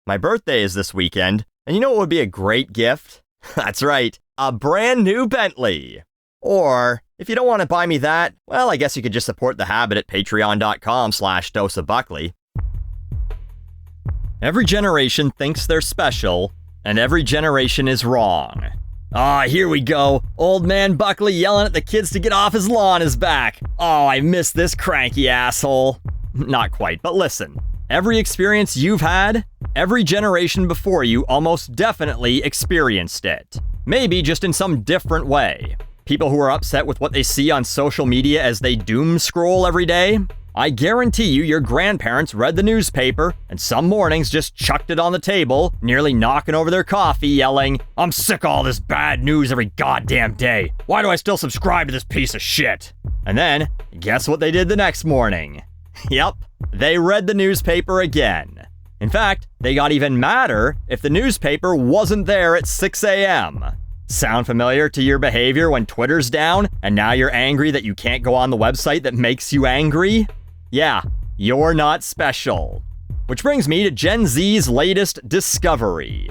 My birthday is this weekend, and you know what would be a great gift? That's right, a brand new Bentley. Or, if you don't want to buy me that, well, I guess you could just support the habit at patreon.com/doseofbuckley. Every generation thinks they're special, and every generation is wrong. Here we go. Old man Buckley yelling at the kids to get off his lawn is back. I miss this cranky asshole. Not quite, but listen. Every experience you've had, every generation before you almost definitely experienced it. Maybe just in some different way. People who are upset with what they see on social media as they doom scroll every day, I guarantee you your grandparents read the newspaper and some mornings just chucked it on the table, nearly knocking over their coffee, yelling, "I'm sick of all this bad news every goddamn day. Why do I still subscribe to this piece of shit?" And then, guess what they did the next morning? Yep, they read the newspaper again. In fact, they got even madder if the newspaper wasn't there at 6 a.m. Sound familiar to your behavior when Twitter's down and now you're angry that you can't go on the website that makes you angry? Yeah, you're not special. Which brings me to Gen Z's latest discovery.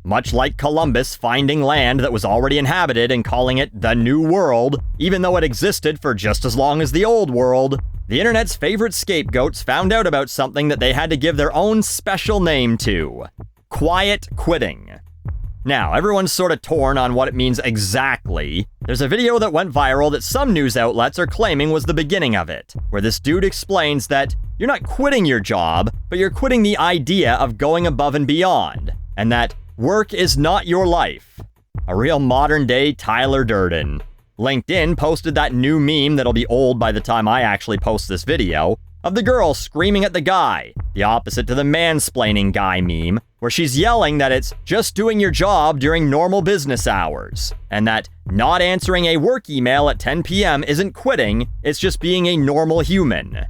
Much like Columbus finding land that was already inhabited and calling it the New World, even though it existed for just as long as the Old World, the internet's favorite scapegoats found out about something that they had to give their own special name to. Quiet quitting. Now, everyone's sort of torn on what it means exactly. There's a video that went viral that some news outlets are claiming was the beginning of it, where this dude explains that you're not quitting your job, but you're quitting the idea of going above and beyond, and that work is not your life. A real modern-day Tyler Durden. LinkedIn posted that new meme that'll be old by the time I actually post this video, of the girl screaming at the guy, the opposite to the mansplaining guy meme, where she's yelling that it's just doing your job during normal business hours, and that not answering a work email at 10 p.m. isn't quitting, it's just being a normal human.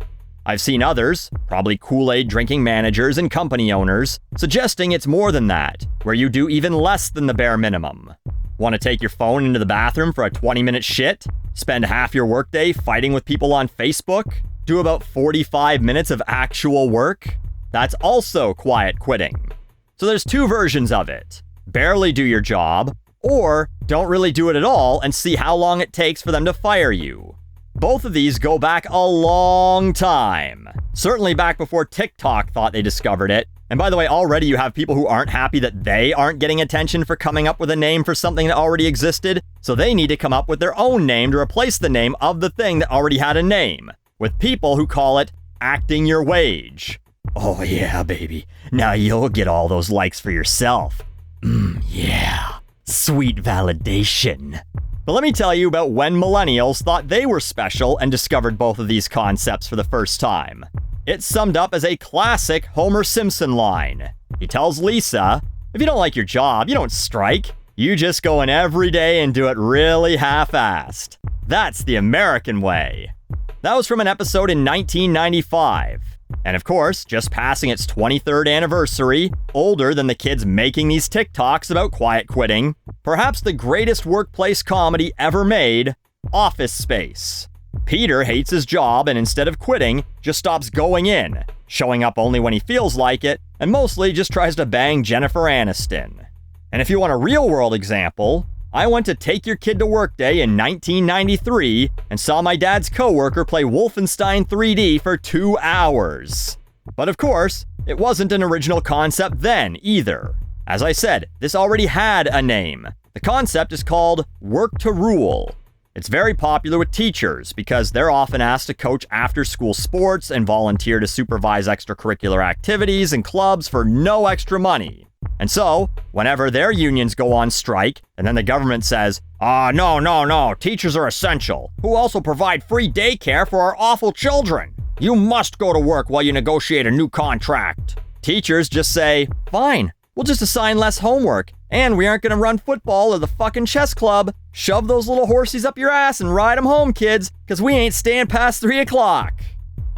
I've seen others, probably Kool-Aid drinking managers and company owners, suggesting it's more than that, where you do even less than the bare minimum. Want to take your phone into the bathroom for a 20-minute shit? Spend half your workday fighting with people on Facebook? Do about 45 minutes of actual work? That's also quiet quitting. So there's two versions of it. Barely do your job, or don't really do it at all and see how long it takes for them to fire you. Both of these go back a long time. Certainly back before TikTok thought they discovered it. And by the way, already you have people who aren't happy that they aren't getting attention for coming up with a name for something that already existed, so they need to come up with their own name to replace the name of the thing that already had a name, with people who call it acting your wage. Oh yeah, baby. Now you'll get all those likes for yourself. Yeah. Sweet validation. But let me tell you about when millennials thought they were special and discovered both of these concepts for the first time. It's summed up as a classic Homer Simpson line. He tells Lisa, if you don't like your job, you don't strike. You just go in every day and do it really half-assed. That's the American way. That was from an episode in 1995. And of course, just passing its 23rd anniversary, older than the kids making these TikToks about quiet quitting, perhaps the greatest workplace comedy ever made, Office Space. Peter hates his job and instead of quitting, just stops going in, showing up only when he feels like it, and mostly just tries to bang Jennifer Aniston. And if you want a real-world example, I went to Take Your Kid to Work Day in 1993 and saw my dad's coworker play Wolfenstein 3D for 2 hours. But of course, it wasn't an original concept then either. As I said, this already had a name. The concept is called work to rule. It's very popular with teachers because they're often asked to coach after-school sports and volunteer to supervise extracurricular activities and clubs for no extra money. And so, whenever their unions go on strike, and then the government says, no, teachers are essential, who also provide free daycare for our awful children. You must go to work while you negotiate a new contract. Teachers just say, fine, we'll just assign less homework, and we aren't gonna run football or the fucking chess club. Shove those little horsies up your ass and ride them home, kids, because we ain't staying past 3 o'clock.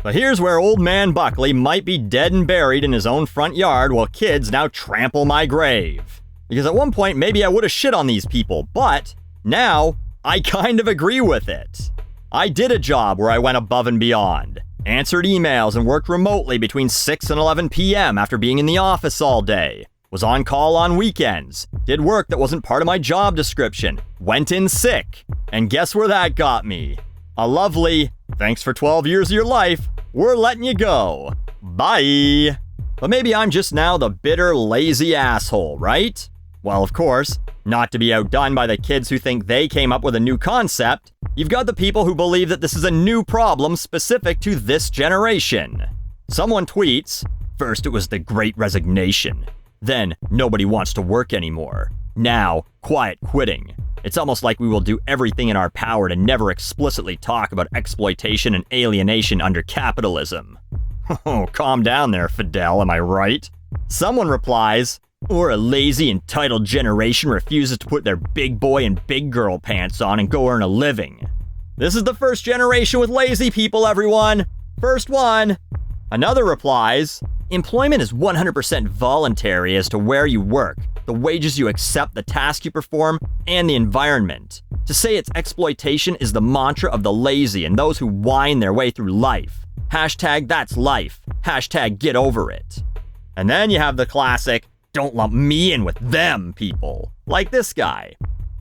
But here's where old man Buckley might be dead and buried in his own front yard while kids now trample my grave. Because at one point, maybe I would have shit on these people, but now I kind of agree with it. I did a job where I went above and beyond. answered emails and worked remotely between 6 and 11 p.m. after being in the office all day, was on call on weekends, did work that wasn't part of my job description, went in sick, and guess where that got me? A lovely, thanks for 12 years of your life, we're letting you go. Bye. But maybe I'm just now the bitter, lazy asshole, right? Well, of course, not to be outdone by the kids who think they came up with a new concept, you've got the people who believe that this is a new problem specific to this generation. Someone tweets, first it was the Great Resignation. Then, nobody wants to work anymore. Now, quiet quitting. It's almost like we will do everything in our power to never explicitly talk about exploitation and alienation under capitalism. Oh, calm down there, Fidel, am I right? Someone replies, or a lazy, entitled generation refuses to put their big boy and big girl pants on and go earn a living. This is the first generation with lazy people, everyone. First one. Another replies, employment is 100% voluntary as to where you work, the wages you accept, the task you perform, and the environment. To say it's exploitation is the mantra of the lazy and those who whine their way through life. Hashtag that's life. Hashtag get over it. And then you have the classic, don't lump me in with them people. Like this guy.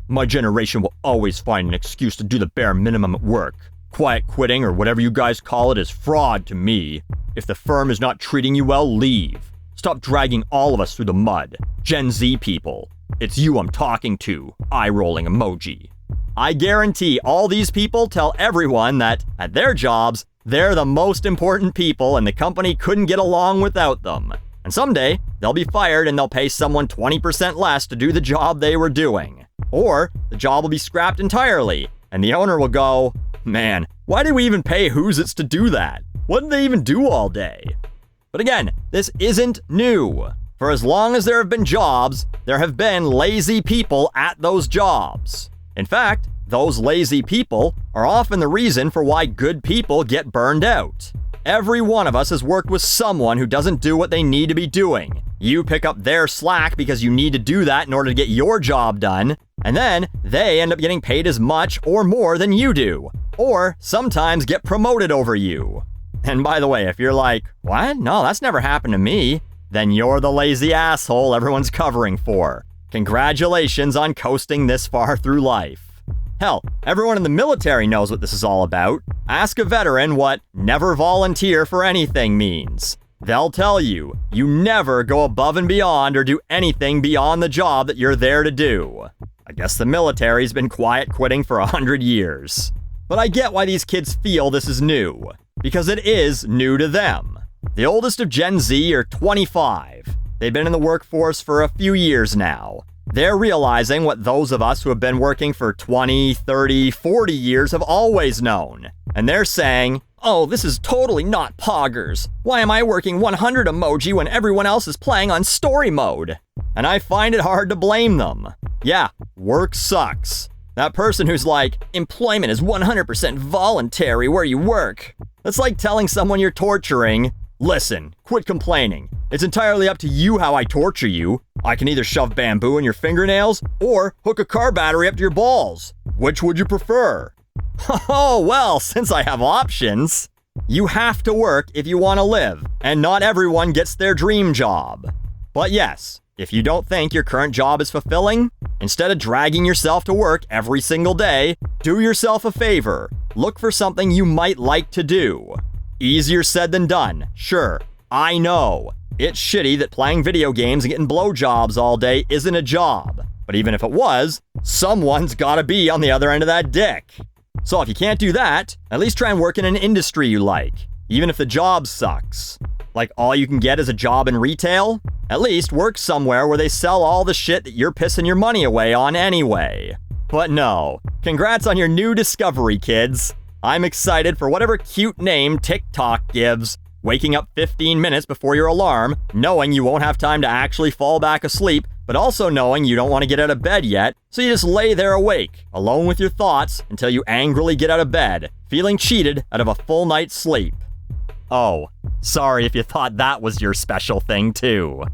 My generation will always find an excuse to do the bare minimum at work. Quiet quitting or whatever you guys call it is fraud to me. If the firm is not treating you well, leave. Stop dragging all of us through the mud. Gen Z people. It's you I'm talking to. Eye-rolling emoji. I guarantee all these people tell everyone that, at their jobs, they're the most important people and the company couldn't get along without them. And someday, they'll be fired and they'll pay someone 20% less to do the job they were doing. Or, the job will be scrapped entirely, and the owner will go, man, why did we even pay Who's-Its to do that? What did they even do all day? But again, this isn't new. For as long as there have been jobs, there have been lazy people at those jobs. In fact, those lazy people are often the reason for why good people get burned out. Every one of us has worked with someone who doesn't do what they need to be doing. You pick up their slack because you need to do that in order to get your job done, and then they end up getting paid as much or more than you do, or sometimes get promoted over you. And by the way, if you're like, what? No, that's never happened to me, then you're the lazy asshole everyone's covering for. Congratulations on coasting this far through life. Hell, everyone in the military knows what this is all about. Ask a veteran what never volunteer for anything means. They'll tell you, you never go above and beyond or do anything beyond the job that you're there to do. I guess the military's been quiet quitting for 100 years. But I get why these kids feel this is new. Because it is new to them. The oldest of Gen Z are 25. They've been in the workforce for a few years now. They're realizing what those of us who have been working for 20, 30, 40 years have always known. And they're saying, oh, this is totally not poggers. Why am I working 100 emoji when everyone else is playing on story mode? And I find it hard to blame them. Yeah, work sucks. That person who's like, employment is 100% voluntary where you work. That's like telling someone you're torturing, listen, quit complaining. It's entirely up to you how I torture you. I can either shove bamboo in your fingernails or hook a car battery up to your balls. Which would you prefer? Oh, well, since I have options. You have to work if you want to live, and not everyone gets their dream job. But yes, if you don't think your current job is fulfilling, instead of dragging yourself to work every single day, do yourself a favor. Look for something you might like to do. Easier said than done, sure, I know. It's shitty that playing video games and getting blowjobs all day isn't a job. But even if it was, someone's gotta be on the other end of that dick. So if you can't do that, at least try and work in an industry you like, even if the job sucks. Like all you can get is a job in retail? At least work somewhere where they sell all the shit that you're pissing your money away on anyway. But no, congrats on your new discovery, kids. I'm excited for whatever cute name TikTok gives. Waking up 15 minutes before your alarm, knowing you won't have time to actually fall back asleep, but also knowing you don't want to get out of bed yet, so you just lay there awake, alone with your thoughts, until you angrily get out of bed, feeling cheated out of a full night's sleep. Oh, sorry if you thought that was your special thing too.